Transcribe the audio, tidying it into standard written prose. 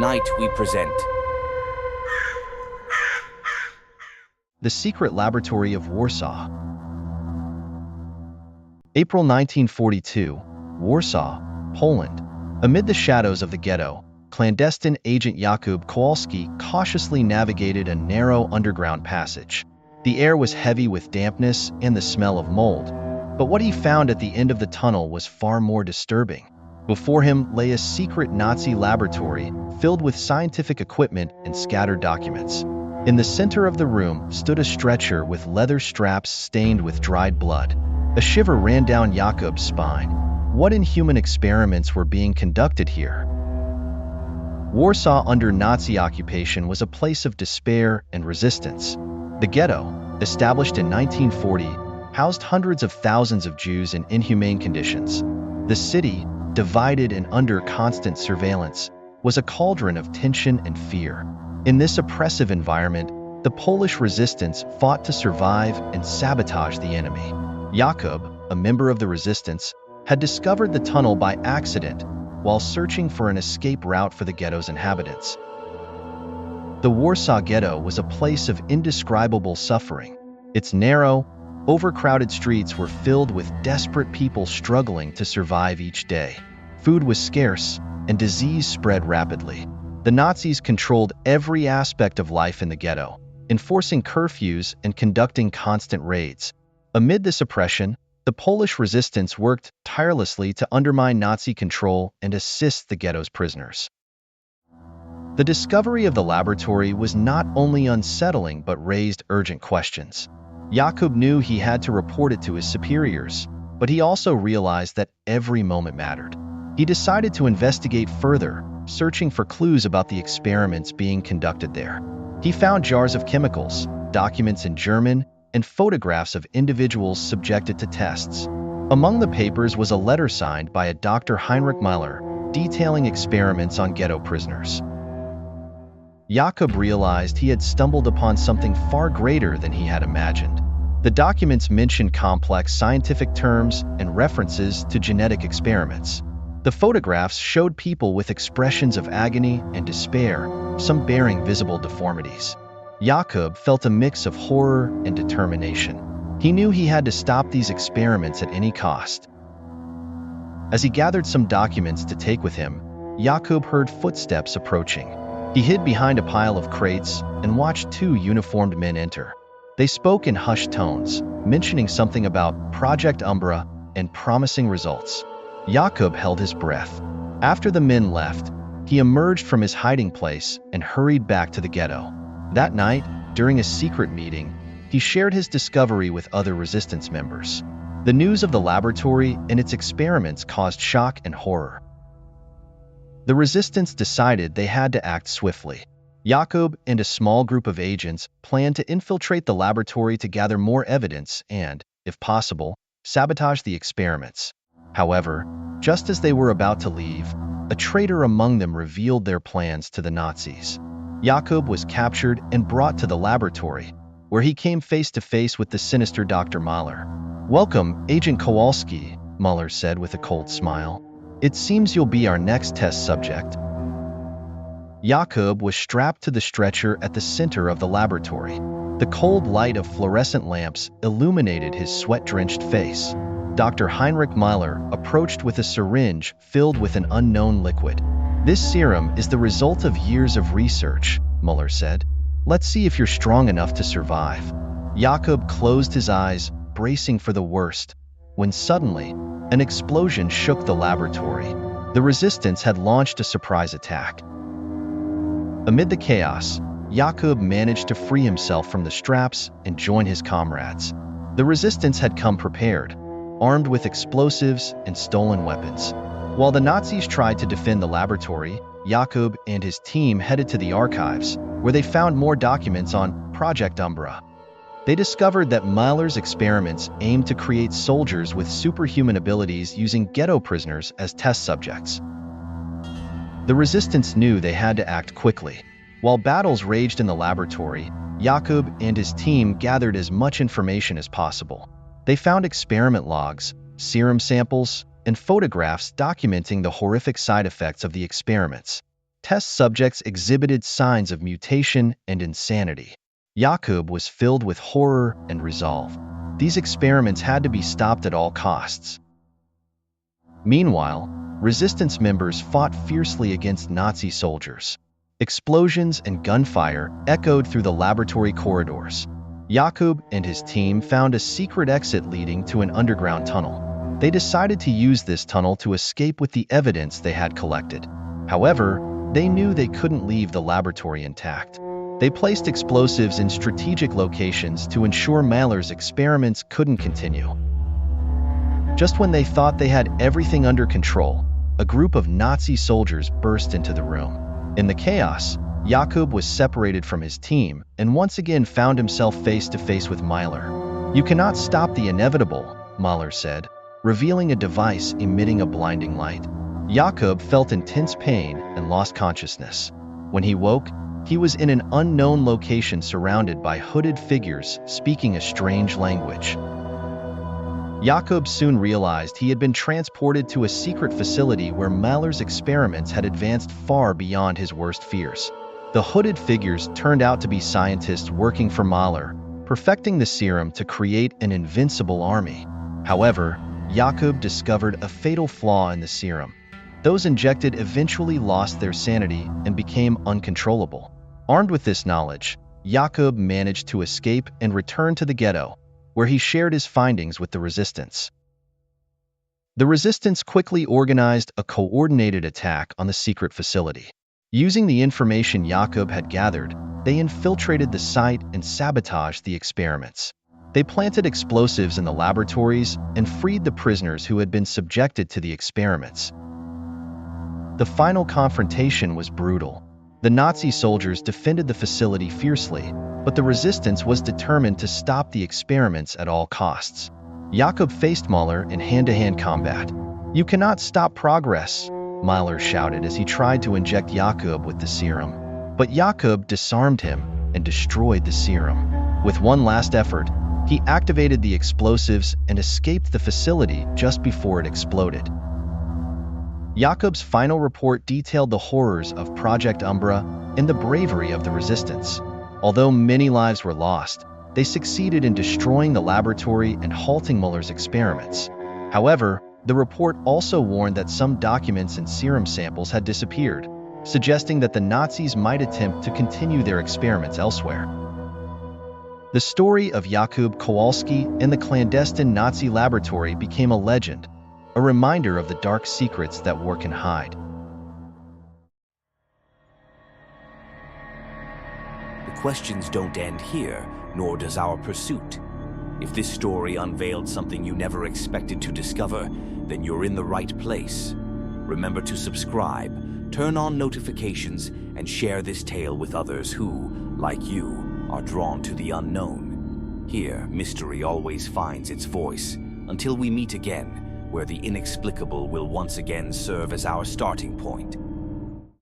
Tonight we present The Secret Laboratory of Warsaw. April 1942, Warsaw, Poland. Amid the shadows of the ghetto, clandestine agent Jakub Kowalski cautiously navigated a narrow underground passage. The air was heavy with dampness and the smell of mold, but what he found at the end of the tunnel was far more disturbing. Before him lay a secret Nazi laboratory filled with scientific equipment and scattered documents. In the center of the room stood a stretcher with leather straps stained with dried blood. A shiver ran down Jakub's spine. What inhuman experiments were being conducted here? Warsaw under Nazi occupation was a place of despair and resistance. The ghetto, established in 1940, housed hundreds of thousands of Jews in inhumane conditions. The city, divided and under constant surveillance, was a cauldron of tension and fear. In this oppressive environment, the Polish resistance fought to survive and sabotage the enemy. Jakub, a member of the resistance, had discovered the tunnel by accident while searching for an escape route for the ghetto's inhabitants. The Warsaw Ghetto was a place of indescribable suffering. Its narrow, overcrowded streets were filled with desperate people struggling to survive each day. Food was scarce, and disease spread rapidly. The Nazis controlled every aspect of life in the ghetto, enforcing curfews and conducting constant raids. Amid this oppression, the Polish resistance worked tirelessly to undermine Nazi control and assist the ghetto's prisoners. The discovery of the laboratory was not only unsettling but raised urgent questions. Jakub knew he had to report it to his superiors, but he also realized that every moment mattered. He decided to investigate further, searching for clues about the experiments being conducted there. He found jars of chemicals, documents in German, and photographs of individuals subjected to tests. Among the papers was a letter signed by a Dr. Heinrich Müller, detailing experiments on ghetto prisoners. Jakub realized he had stumbled upon something far greater than he had imagined. The documents mentioned complex scientific terms and references to genetic experiments. The photographs showed people with expressions of agony and despair, some bearing visible deformities. Jakub felt a mix of horror and determination. He knew he had to stop these experiments at any cost. As he gathered some documents to take with him, Jakub heard footsteps approaching. He hid behind a pile of crates and watched two uniformed men enter. They spoke in hushed tones, mentioning something about Project Umbra and promising results. Jakub held his breath. After the men left, he emerged from his hiding place and hurried back to the ghetto. That night, during a secret meeting, he shared his discovery with other resistance members. The news of the laboratory and its experiments caused shock and horror. The resistance decided they had to act swiftly. Jakub and a small group of agents planned to infiltrate the laboratory to gather more evidence and, if possible, sabotage the experiments. However, just as they were about to leave, a traitor among them revealed their plans to the Nazis. Jakub was captured and brought to the laboratory, where he came face to face with the sinister Dr. Müller. "Welcome, Agent Kowalski," Müller said with a cold smile. "It seems you'll be our next test subject." Jakub was strapped to the stretcher at the center of the laboratory. The cold light of fluorescent lamps illuminated his sweat-drenched face. Dr. Heinrich Müller approached with a syringe filled with an unknown liquid. "This serum is the result of years of research," Müller said. "Let's see if you're strong enough to survive." Jakub closed his eyes, bracing for the worst, when suddenly, an explosion shook the laboratory. The resistance had launched a surprise attack. Amid the chaos, Jakub managed to free himself from the straps and join his comrades. The resistance had come prepared, armed with explosives and stolen weapons. While the Nazis tried to defend the laboratory, Jakub and his team headed to the archives, where they found more documents on Project Umbra. They discovered that Müller's experiments aimed to create soldiers with superhuman abilities using ghetto prisoners as test subjects. The resistance knew they had to act quickly. While battles raged in the laboratory, Jakub and his team gathered as much information as possible. They found experiment logs, serum samples, and photographs documenting the horrific side effects of the experiments. test subjects exhibited signs of mutation and insanity. Jakub was filled with horror and resolve. These experiments had to be stopped at all costs. Meanwhile, resistance members fought fiercely against Nazi soldiers. Explosions and gunfire echoed through the laboratory corridors. Jakub and his team found a secret exit leading to an underground tunnel. They decided to use this tunnel to escape with the evidence they had collected. However, they knew they couldn't leave the laboratory intact. They placed explosives in strategic locations to ensure Mahler's experiments couldn't continue. Just when they thought they had everything under control, a group of Nazi soldiers burst into the room. In the chaos, Jakub was separated from his team and once again found himself face to face with Mahler. "You cannot stop the inevitable," Mahler said, revealing a device emitting a blinding light. Jakub felt intense pain and lost consciousness. When he woke, he was in an unknown location surrounded by hooded figures speaking a strange language. Jakub soon realized he had been transported to a secret facility where Mahler's experiments had advanced far beyond his worst fears. The hooded figures turned out to be scientists working for Mahler, perfecting the serum to create an invincible army. However, Jakub discovered a fatal flaw in the serum. Those injected eventually lost their sanity and became uncontrollable. Armed with this knowledge, Jakub managed to escape and return to the ghetto, where he shared his findings with the resistance. The resistance quickly organized a coordinated attack on the secret facility. Using the information Jakub had gathered, they infiltrated the site and sabotaged the experiments. They planted explosives in the laboratories and freed the prisoners who had been subjected to the experiments. The final confrontation was brutal. The Nazi soldiers defended the facility fiercely, but the resistance was determined to stop the experiments at all costs. Jakub faced Mahler in hand-to-hand combat. "You cannot stop progress," Mahler shouted as he tried to inject Jakub with the serum. But Jakub disarmed him and destroyed the serum. With one last effort, he activated the explosives and escaped the facility just before it exploded. Jakub's final report detailed the horrors of Project Umbra and the bravery of the resistance. Although many lives were lost, they succeeded in destroying the laboratory and halting Mahler's experiments. However, the report also warned that some documents and serum samples had disappeared, suggesting that the Nazis might attempt to continue their experiments elsewhere. The story of Jakub Kowalski and the clandestine Nazi laboratory became a legend, a reminder of the dark secrets that war can hide. The questions don't end here, nor does our pursuit. If this story unveiled something you never expected to discover, then you're in the right place. Remember to subscribe, turn on notifications, and share this tale with others who, like you, are drawn to the unknown. Here, mystery always finds its voice, until we meet again, where the inexplicable will once again serve as our starting point.